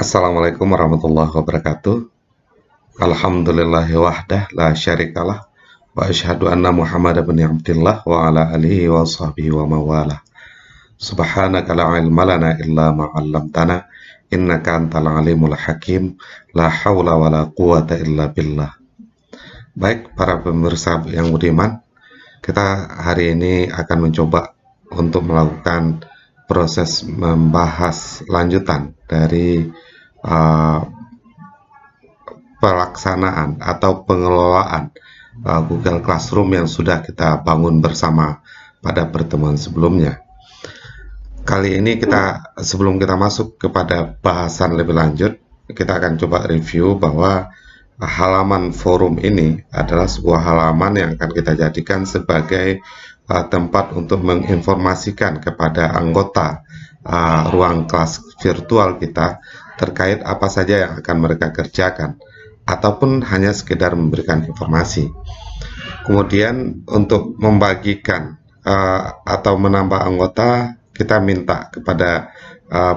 Assalamualaikum warahmatullahi wabarakatuh. Alhamdulillahi wahdah la syarikalah wa asyhadu anna Muhammadan bin Abdillah wa ala alihi wa sahbihi wa mawalah. Subhanaka la ilma lana illa ma 'allamtana innaka antal alimul hakim. La haula wa la quwata illa billah. Baik para pemirsa yang budiman, kita hari ini akan mencoba untuk melakukan proses membahas lanjutan dari uh, pelaksanaan atau pengelolaan Google Classroom yang sudah kita bangun bersama pada pertemuan sebelumnya. Kali ini sebelum kita masuk kepada bahasan lebih lanjut, kita akan coba review bahwa halaman forum ini adalah sebuah halaman yang akan kita jadikan sebagai tempat untuk menginformasikan kepada anggota ruang kelas virtual kita terkait apa saja yang akan mereka kerjakan, ataupun hanya sekedar memberikan informasi. Kemudian untuk membagikan atau menambah anggota, kita minta kepada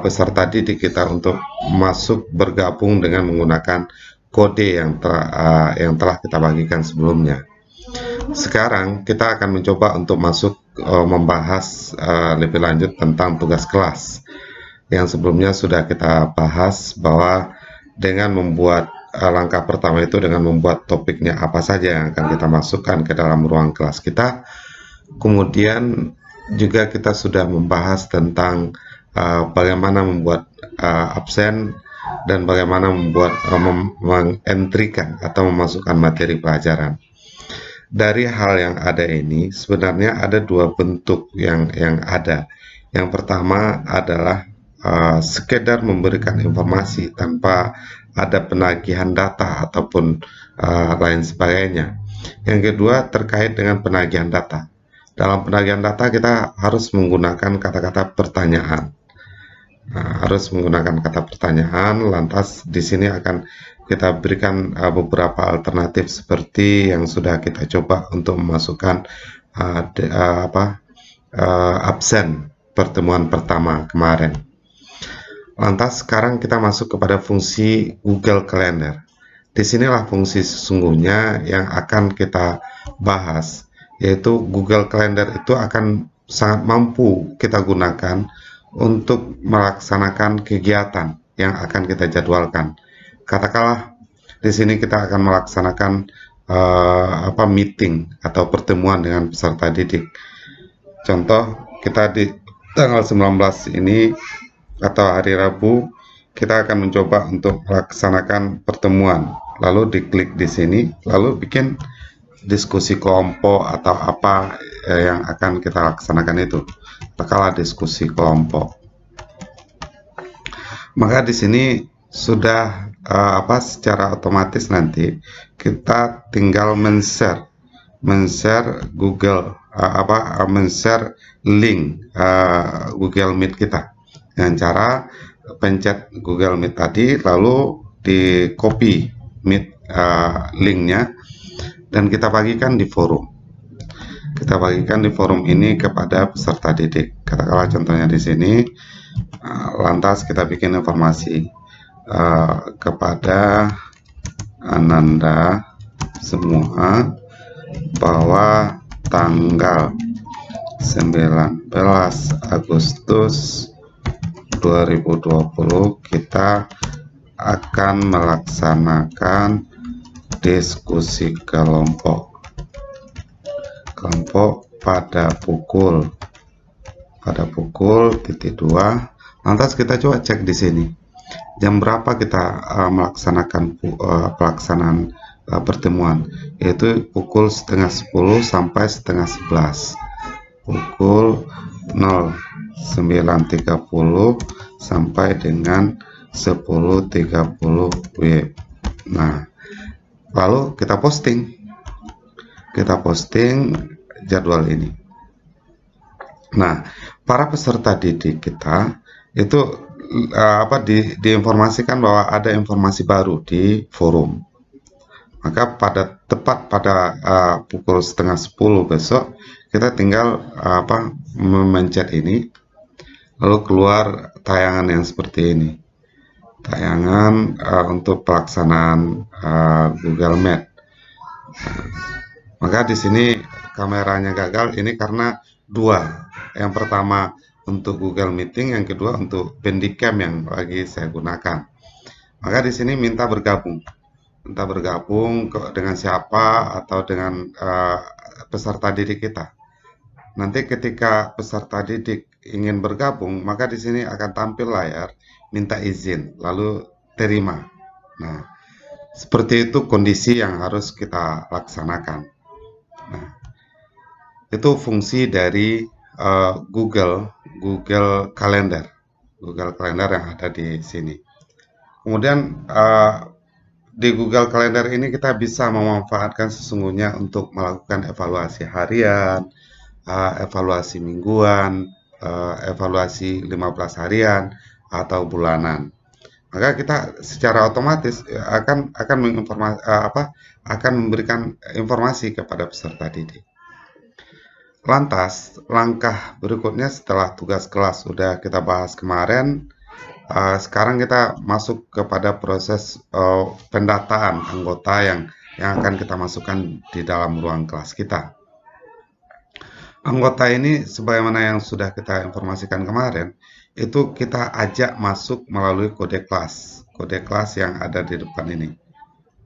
peserta didik kita untuk masuk bergabung dengan menggunakan kode yang telah kita bagikan sebelumnya. Sekarang kita akan mencoba untuk masuk membahas lebih lanjut tentang tugas kelas yang sebelumnya sudah kita bahas, bahwa dengan membuat langkah pertama itu dengan membuat topiknya apa saja yang akan kita masukkan ke dalam ruang kelas kita. Kemudian juga kita sudah membahas tentang bagaimana membuat absen dan bagaimana membuat mengentrikan atau memasukkan materi pelajaran. Dari hal yang ada ini sebenarnya ada dua bentuk yang ada. Yang pertama adalah sekedar memberikan informasi tanpa ada penagihan data ataupun lain sebagainya. Yang kedua terkait dengan penagihan data. Dalam penagihan data kita harus menggunakan kata-kata pertanyaan. Harus menggunakan kata pertanyaan. Lantas di sini akan kita berikan beberapa alternatif seperti yang sudah kita coba untuk memasukkan absen pertemuan pertama kemarin. Lantas sekarang kita masuk kepada fungsi Google Calendar. Disinilah fungsi sesungguhnya yang akan kita bahas, yaitu Google Calendar itu akan sangat mampu kita gunakan untuk melaksanakan kegiatan yang akan kita jadwalkan. Katakanlah di sini kita akan melaksanakan meeting atau pertemuan dengan peserta didik. Contoh, kita di tanggal 19 ini atau hari Rabu, kita akan mencoba untuk melaksanakan pertemuan. Lalu diklik di sini, lalu bikin diskusi kelompok atau apa yang akan kita laksanakan itu. Katakanlah diskusi kelompok. Maka di sini sudah secara otomatis nanti kita tinggal men-share Google men-share link Google Meet kita dengan cara pencet Google Meet tadi, lalu di copy Meet linknya dan kita bagikan di forum. Kita bagikan di forum ini kepada peserta didik. Katakanlah contohnya di sini. Lantas kita bikin informasi kepada Ananda semua bahwa tanggal 19 Agustus 2020 kita akan melaksanakan diskusi kelompok pada pukul 2. Lantas kita coba cek di sini jam berapa kita melaksanakan pelaksanaan pertemuan, yaitu pukul 10:30 sampai 10:30, pukul 09.30 sampai dengan 10.30 WIB. Nah, lalu kita posting jadwal ini. Nah, para peserta didik kita itu diinformasikan bahwa ada informasi baru di forum. Maka tepat pada pukul 9:30 besok kita tinggal memencet ini, lalu keluar tayangan yang seperti ini. tayangan untuk pelaksanaan Google Meet. Maka di sini kameranya gagal ini karena dua. Yang pertama untuk Google Meeting, yang kedua untuk Bandicam yang lagi saya gunakan. Maka di sini minta bergabung. Minta bergabung dengan siapa atau dengan peserta didik kita. Nanti ketika peserta didik ingin bergabung, maka di sini akan tampil layar minta izin, lalu terima. Nah, seperti itu kondisi yang harus kita laksanakan. Nah, itu fungsi dari Google Calendar. Google Calendar yang ada di sini. Kemudian di Google Calendar ini kita bisa memanfaatkan sesungguhnya untuk melakukan evaluasi harian, evaluasi mingguan, evaluasi 15 harian atau bulanan. Maka kita secara otomatis akan memberikan informasi kepada peserta didik. Lantas, langkah berikutnya setelah tugas kelas sudah kita bahas kemarin, sekarang kita masuk kepada proses pendataan anggota yang akan kita masukkan di dalam ruang kelas kita. Anggota ini sebagaimana yang sudah kita informasikan kemarin, itu kita ajak masuk melalui kode kelas yang ada di depan ini.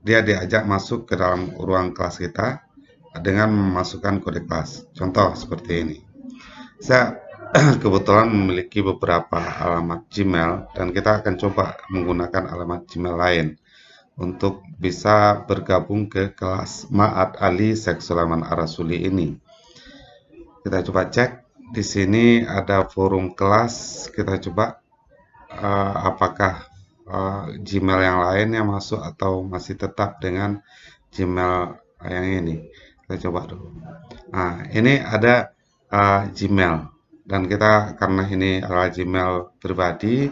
Dia diajak masuk ke dalam ruang kelas kita dengan memasukkan kode kelas. Contoh seperti ini. Saya kebetulan memiliki beberapa alamat Gmail dan kita akan coba menggunakan alamat Gmail lain untuk bisa bergabung ke kelas Ma'at Ali Syekh Sulaiman Ar-Rasuli ini. Kita coba cek di sini ada forum kelas. Kita coba apakah Gmail yang lain yang masuk atau masih tetap dengan Gmail yang ini. Kita coba dulu. Nah, ini ada Gmail dan kita karena ini adalah Gmail pribadi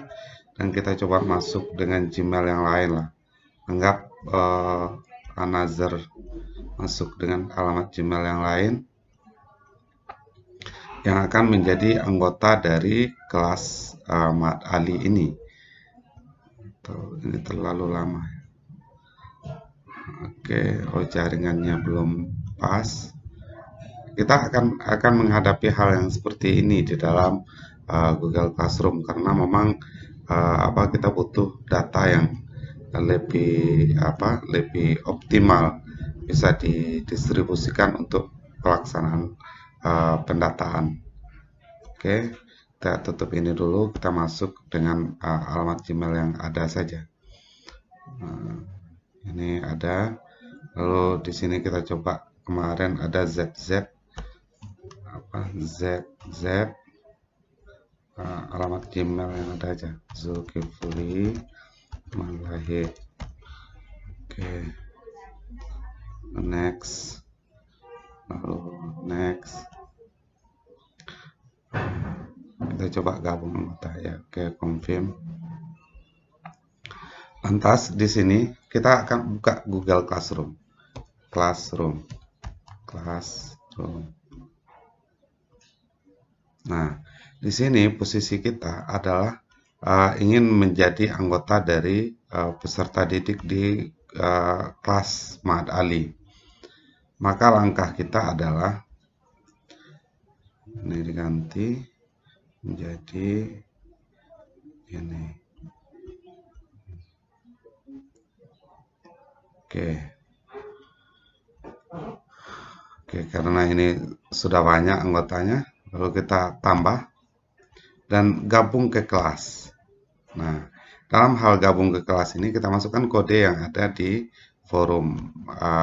dan kita coba masuk dengan Gmail yang lain lah. Anggap another masuk dengan alamat Gmail yang lain yang akan menjadi anggota dari kelas Mat Ali ini. Ini terlalu lama. Oke, jaringannya belum pas. Kita akan menghadapi hal yang seperti ini di dalam Google Classroom karena memang kita butuh data yang lebih optimal bisa didistribusikan untuk pelaksanaan pendataan. Oke, kita tutup ini dulu. Kita masuk dengan alamat Gmail yang ada saja. Ini ada. Lalu di sini kita coba kemarin ada ZZ alamat Gmail yang ada aja Zulkifli Malahi. Oke, next, lalu next. Kita coba gabung anggota ya. Oke, confirm. Lantas di sini kita akan buka Google Classroom. Nah, di sini posisi kita adalah ingin menjadi anggota dari peserta didik di kelas Ma'at Ali. Maka langkah kita adalah ini diganti menjadi ini. Oke, karena ini sudah banyak anggotanya, lalu kita tambah dan gabung ke kelas. Nah, dalam hal gabung ke kelas ini kita masukkan kode yang ada di forum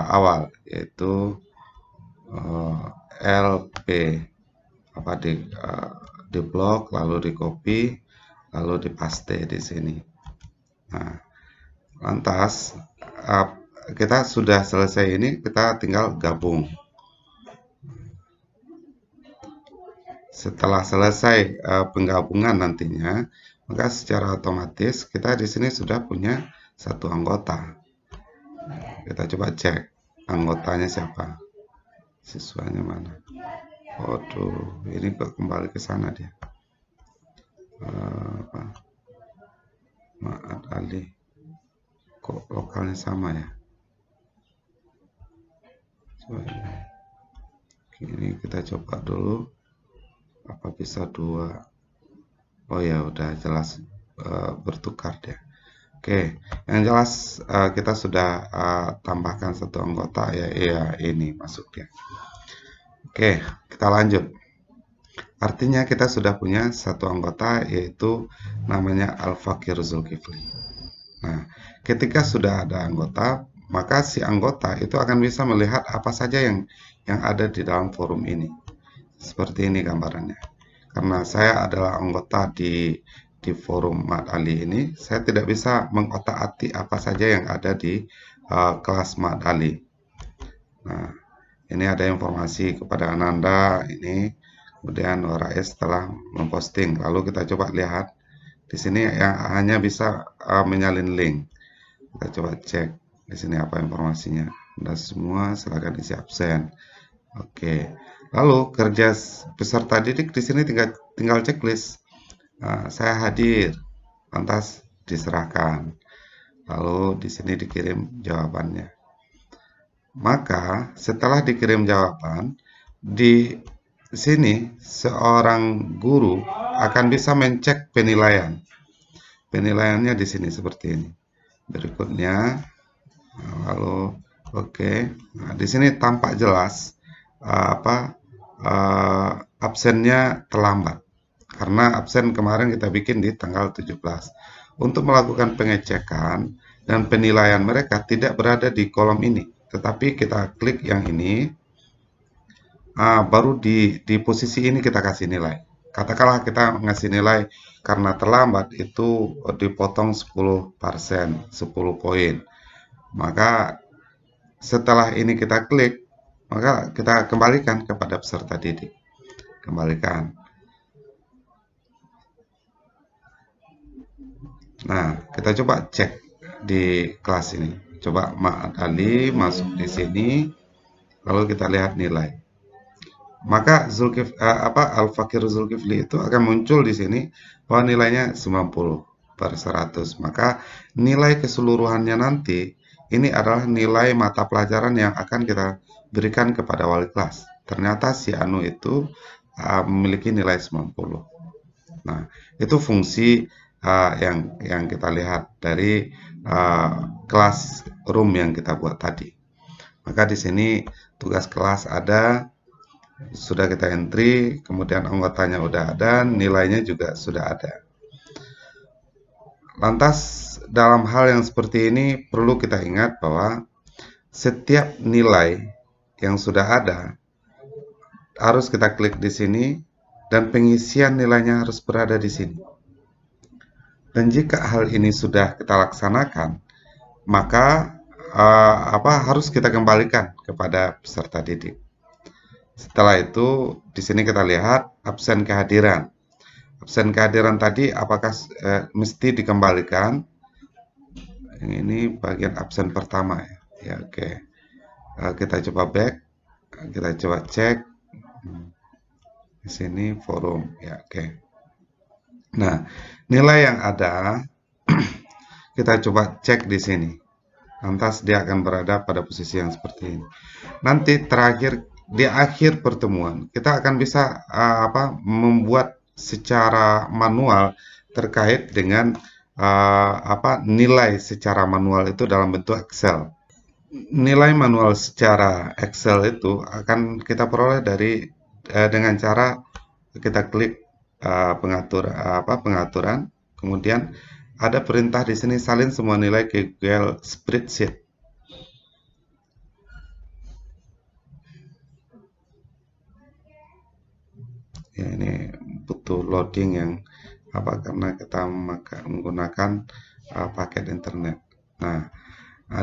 awal, yaitu LP di blok, lalu di copy, lalu dipaste di sini. Nah, lantas kita sudah selesai ini, kita tinggal gabung. Setelah selesai penggabungan nantinya, maka secara otomatis kita di sini sudah punya satu anggota. Kita coba cek anggotanya siapa, siswanya mana. Waduh, ini kok kembali ke sana dia. Ma'ad Ali. Kok lokalnya sama ya? Ini kita coba dulu. Apa bisa 2? Oh ya, udah jelas bertukar deh. Oke, yang jelas kita sudah tambahkan satu anggota ya, ini masuk dia. Oke, kita lanjut. Artinya kita sudah punya satu anggota, yaitu namanya Al-Fakir Zulkifli. Nah, ketika sudah ada anggota, maka si anggota itu akan bisa melihat apa saja yang ada di dalam forum ini. Seperti ini gambarannya. Karena saya adalah anggota di forum Ma'ad Ali ini, saya tidak bisa mengotak-atik apa saja yang ada di kelas Ma'ad Ali. Nah, ini ada informasi kepada Ananda ini, kemudian Rais telah memposting. Lalu kita coba lihat di sini yang hanya bisa menyalin link. Kita coba cek di sini apa informasinya. Sudah semua, silakan isi absen. Oke. Lalu kerja peserta didik di sini tinggal checklist. Saya hadir, lantas diserahkan. Lalu di sini dikirim jawabannya. Maka setelah dikirim jawaban, di sini seorang guru akan bisa mencek penilaian. Penilaiannya di sini seperti ini. Berikutnya, lalu oke. Nah, di sini tampak jelas absennya terlambat. Karena absen kemarin kita bikin di tanggal 17. Untuk melakukan pengecekan dan penilaian mereka tidak berada di kolom ini, tetapi kita klik yang ini, baru di posisi ini kita kasih nilai. Katakanlah kita ngasih nilai karena terlambat itu dipotong 10%, 10 poin. Maka setelah ini kita klik, maka kita kembalikan kepada peserta didik. Kembalikan. Nah, kita coba cek di kelas ini. Coba Ma'ad Ali masuk di sini, lalu kita lihat nilai. Maka Al-Fakir Zulkifli itu akan muncul di sini bahwa nilainya 90/100. Maka nilai keseluruhannya nanti ini adalah nilai mata pelajaran yang akan kita berikan kepada wali kelas. Ternyata si Anu itu memiliki nilai 90. Nah, itu fungsi yang kita lihat dari kelas room yang kita buat tadi. Maka di sini tugas kelas ada, sudah kita entry, kemudian anggotanya udah ada, nilainya juga sudah ada. Lantas dalam hal yang seperti ini perlu kita ingat bahwa setiap nilai yang sudah ada harus kita klik di sini dan pengisian nilainya harus berada di sini. Dan jika hal ini sudah kita laksanakan, maka harus kita kembalikan kepada peserta didik. Setelah itu, di sini kita lihat absen kehadiran. Absen kehadiran tadi apakah mesti dikembalikan? Yang ini bagian absen pertama ya. Ya, oke. Kita coba back, kita coba cek. Di sini forum, ya oke. Nah, nilai yang ada kita coba cek di sini. Lantas dia akan berada pada posisi yang seperti ini. Nanti terakhir di akhir pertemuan kita akan bisa membuat secara manual terkait dengan nilai secara manual itu dalam bentuk Excel. Nilai manual secara Excel itu akan kita peroleh dari dengan cara kita klik pengaturan, kemudian ada perintah di sini salin semua nilai ke Google Spreadsheet. Ya, ini butuh loading yang karena kita menggunakan paket internet. Nah,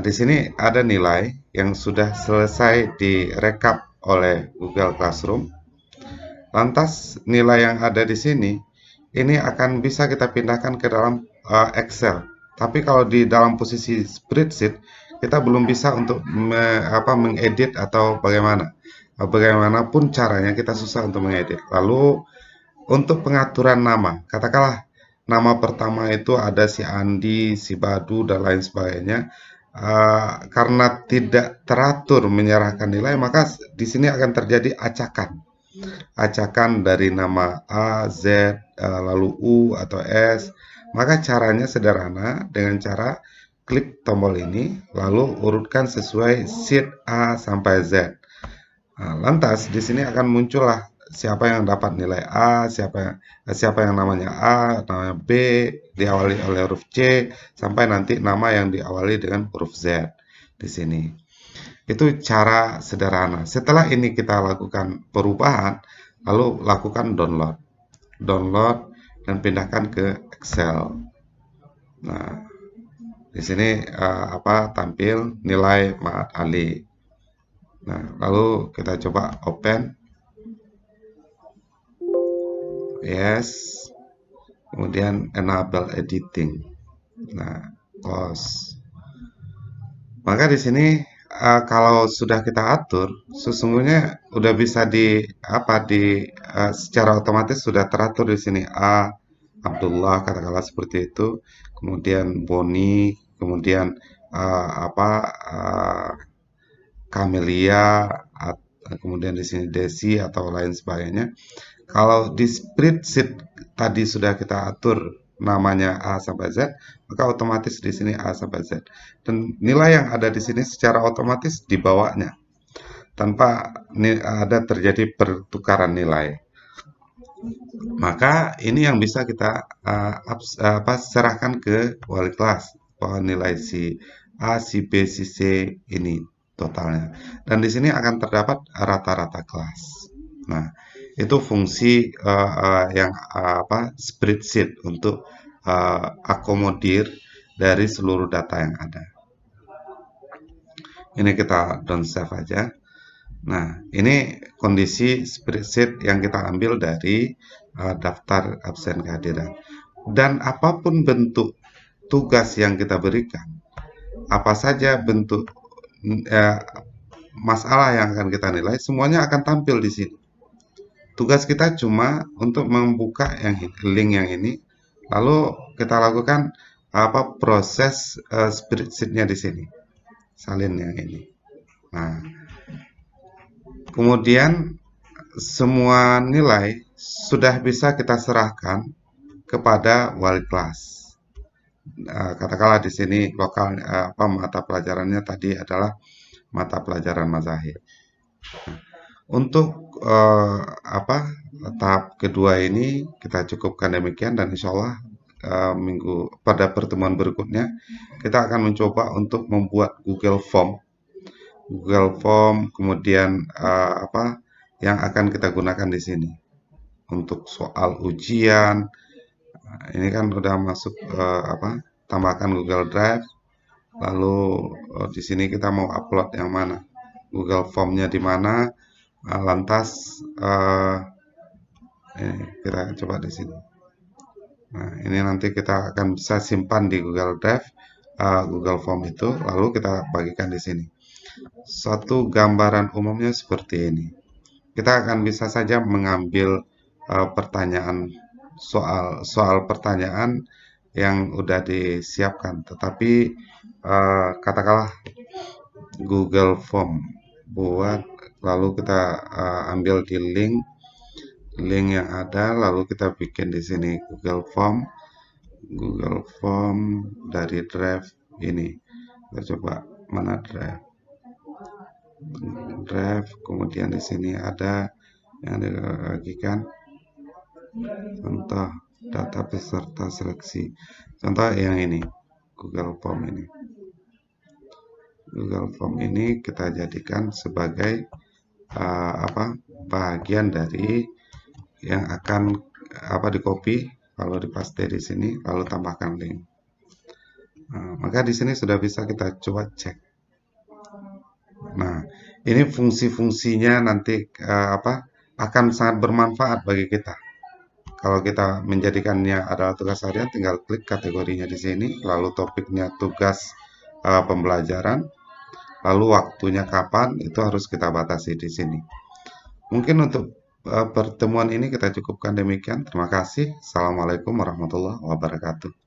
di sini ada nilai yang sudah selesai direkap oleh Google Classroom. Lantas nilai yang ada di sini ini akan bisa kita pindahkan ke dalam Excel. Tapi kalau di dalam posisi spreadsheet kita belum bisa untuk mengedit atau bagaimana. Bagaimanapun caranya kita susah untuk mengedit. Lalu untuk pengaturan nama, katakanlah nama pertama itu ada si Andi, si Badu, dan lain sebagainya. Karena tidak teratur menyerahkan nilai, maka di sini akan terjadi acakan. Acakan dari nama A, Z, lalu U atau S. Maka caranya sederhana dengan cara klik tombol ini, lalu urutkan sesuai sheet A sampai Z. Nah, lantas di sini akan muncullah siapa yang dapat nilai A, siapa yang namanya A, namanya B, diawali oleh huruf C, sampai nanti nama yang diawali dengan huruf Z di sini. Itu cara sederhana. Setelah ini kita lakukan perubahan, lalu lakukan download. Download dan pindahkan ke Excel. Nah, di sini tampil nilai Ma'at Ali. Nah, lalu kita coba open. Yes. Kemudian enable editing. Nah, close. Maka di sini kalau sudah kita atur, sesungguhnya udah bisa secara otomatis sudah teratur di sini. Abdullah katakanlah seperti itu, kemudian Boni, kemudian Camelia, kemudian di sini Desi atau lain sebagainya. Kalau di spreadsheet tadi sudah kita atur namanya A sampai Z, maka otomatis di sini A sampai Z. Dan nilai yang ada di sini secara otomatis dibawanya tanpa ada terjadi pertukaran nilai. Maka ini yang bisa kita serahkan ke wali kelas bahwa nilai si A, si B, si C ini totalnya. Dan di sini akan terdapat rata-rata kelas. Nah, itu fungsi yang spreadsheet untuk akomodir dari seluruh data yang ada. Ini kita don't save aja. Nah, ini kondisi spreadsheet yang kita ambil dari daftar absen kehadiran. Dan apapun bentuk tugas yang kita berikan, apa saja bentuk masalah yang akan kita nilai, semuanya akan tampil di sini. Tugas kita cuma untuk membuka link yang ini, lalu kita lakukan proses spreadsheet-nya di sini, salin yang ini. Nah, kemudian semua nilai sudah bisa kita serahkan kepada wali kelas. Katakanlah di sini lokal mata pelajarannya tadi adalah mata pelajaran mazahib. Untuk tahap kedua ini kita cukupkan demikian, dan insya Allah pada pertemuan berikutnya kita akan mencoba untuk membuat Google Form, kemudian yang akan kita gunakan di sini untuk soal ujian. Ini kan udah masuk tambahkan Google Drive. Lalu di sini kita mau upload yang mana? Google Form-nya di mana? Lantas kita coba di sini. Nah, ini nanti kita akan bisa simpan di Google Drive, Google Form itu, lalu kita bagikan di sini. Suatu gambaran umumnya seperti ini. Kita akan bisa saja mengambil pertanyaan soal pertanyaan yang udah disiapkan, tetapi katakanlah Google Form buat, lalu kita ambil di link yang ada, lalu kita bikin di sini Google Form dari drive ini. Kita coba mana drive, kemudian di sini ada yang dibagikan contoh data peserta seleksi, contoh yang ini Google Form ini kita jadikan sebagai bagian dari yang akan di copy, lalu dipaste di sini, lalu tambahkan link. Maka di sini sudah bisa kita coba cek. Nah, ini fungsi-fungsinya nanti akan sangat bermanfaat bagi kita. Kalau kita menjadikannya adalah tugas harian, tinggal klik kategorinya di sini, lalu topiknya tugas pembelajaran, lalu waktunya kapan, itu harus kita batasi di sini. Mungkin untuk pertemuan ini kita cukupkan demikian. Terima kasih. Assalamualaikum warahmatullahi wabarakatuh.